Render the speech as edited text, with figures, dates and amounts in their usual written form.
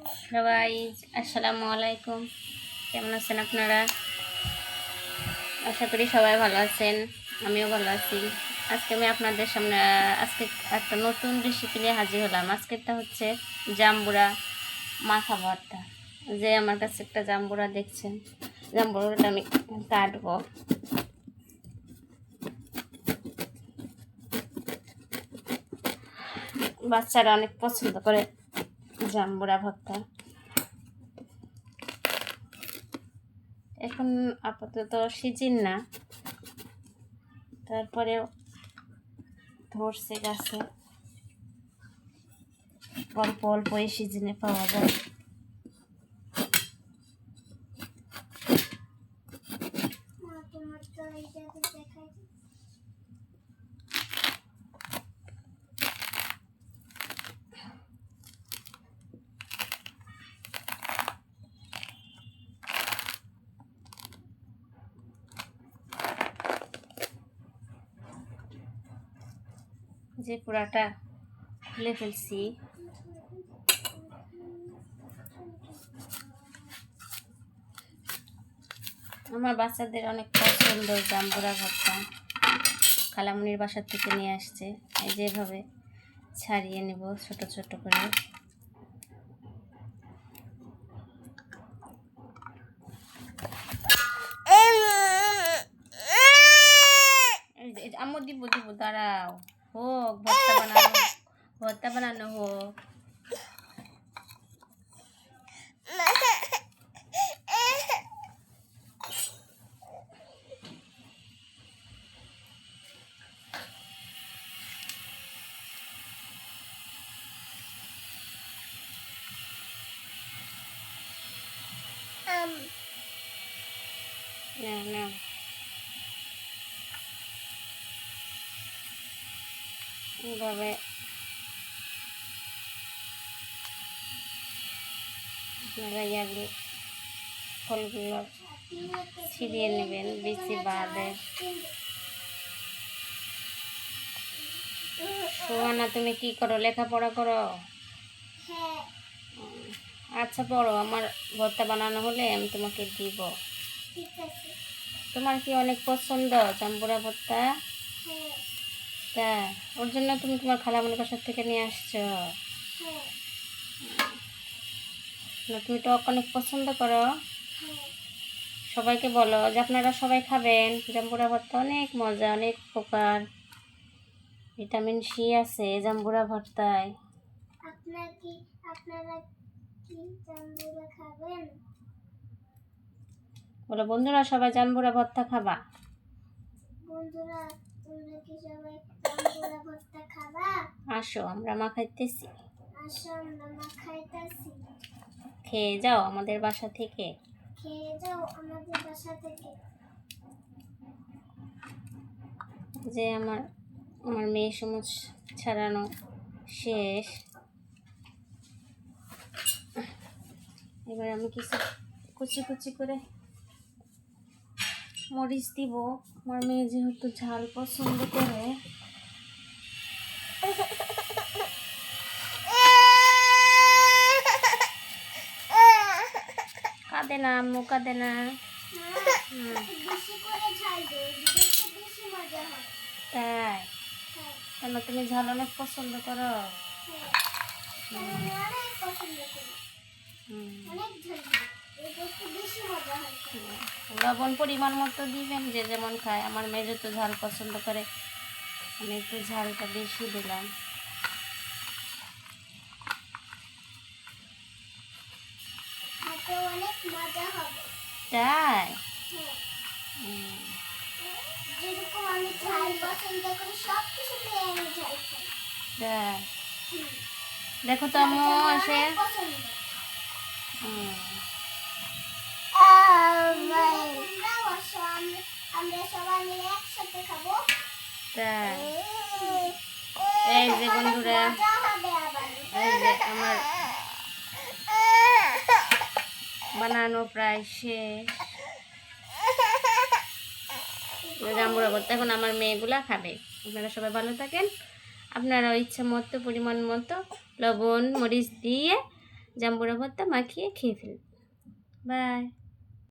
সবাই আসসালামু আলাইকুম। কেমন আছেন আপনারা? আশা করি সবাই ভালো আছেন, আমিও ভালো আছি। আজকে আমি আপনাদের সামনে আজকে একটা নতুন রেসিপি নিয়ে হাজির হলাম। আজকেরটা হচ্ছে জাম্বুরা মাখা ভর্তা। যে আমার কাছে একটা জাম্বুরা দেখছেন, জাম্বুরাটা আমি কাটবো। বাচ্চারা অনেক পছন্দ করে জাম্বুরা ভর্তা। এখন আপাতত সিজন না, তারপরেও ধরছে গাছে, অল্প অল্প এই সিজনে পাওয়া যায়। যে পুরাটা খুলে ফেলছি। আমার বাচ্চাদের অনেক পছন্দ জাম্বুরা ভর্তা। খালামুনির বাসার থেকে নিয়ে আসছে। এই যেভাবে ছাড়িয়ে নেব ছোট ছোট করে। আম্মু দিব দিব, দাঁড়াও, হোক ভর্তা বানানো হোক। না এইভাবে আপনারা ইয়াগুলো ফলগুলো ছিঁড়িয়ে নেবেন বেশি বাদে। সোহানা, তুমি কি করো? লেখাপড়া করো? আচ্ছা পড়ো, আমার ভর্তা বানানো হলে আমি তোমাকে দিব। তোমার কি অনেক পছন্দ জাম্বুরা ভর্তা? তা ওর জন্য তুমি তোমার খালামণির বাসার থেকে নিয়ে আসছো? তুমি টক অনেক পছন্দ করো। সবাইকে বলো যে আপনারা সবাই খাবেন। জাম্বুরা ভর্তা অনেক মজা, অনেক উপকার, ভিটামিন সি আছে জাম্বুরা ভর্তায়। আপনারা কি জাম্বুরা খাবেন? বলো বন্ধুরা, সবাই জাম্বুরা ভর্তা খাবা? বন্ধুরা, তোমরা কি সবাই জাম্বুরা ভর্তা খাবা? আসো, আমরা মাখাইতেছি। আসো, আমরা মাখাইতেছি। খেয়ে যাও আমাদের বাসা থেকে। খেয়ে যাও আমাদের বাসা থেকে। যে আমার মেয়ে সমুচ ছাড়ানো শেষ। এবার আমি কিছু কুচি কুচি করে মরিচ দিব। আমার মেয়ে যেহেতু ঝাল পছন্দ করে। কাঁদে না আম্মু, কাঁদে না। তাই? কেন, তুমি ঝাল অনেক পছন্দ করো? লবণ পরিমাণ মতো দিবেন, যে যেমন খায়। আমার মেয়ে যেহেতু ঝাল পছন্দ করে, আমি একটু ঝালটা বেশি দিলাম। অনেক মজা হবে। তাই? যেরকম আমি ঝাল পছন্দ করি, সব কিছুতে আমি ঝাল খাই। তাই? দেখো তো আম্মু আসে। আমরা সবাই মিলে একসাথে খাবো। তাই? এই যে বন্ধুরা, এই যে আমার বানানো প্রায় শেষ। জাম্বুরা ভর্তা এখন আমার মেয়েগুলা খাবে। আপনারা সবাই ভালো থাকেন। আপনারা ইচ্ছা মতো পরিমাণ মতো লবণ মরিচ দিয়ে জাম্বুরা ভর্তা মাখিয়ে খেয়ে ফেলবে। বাই।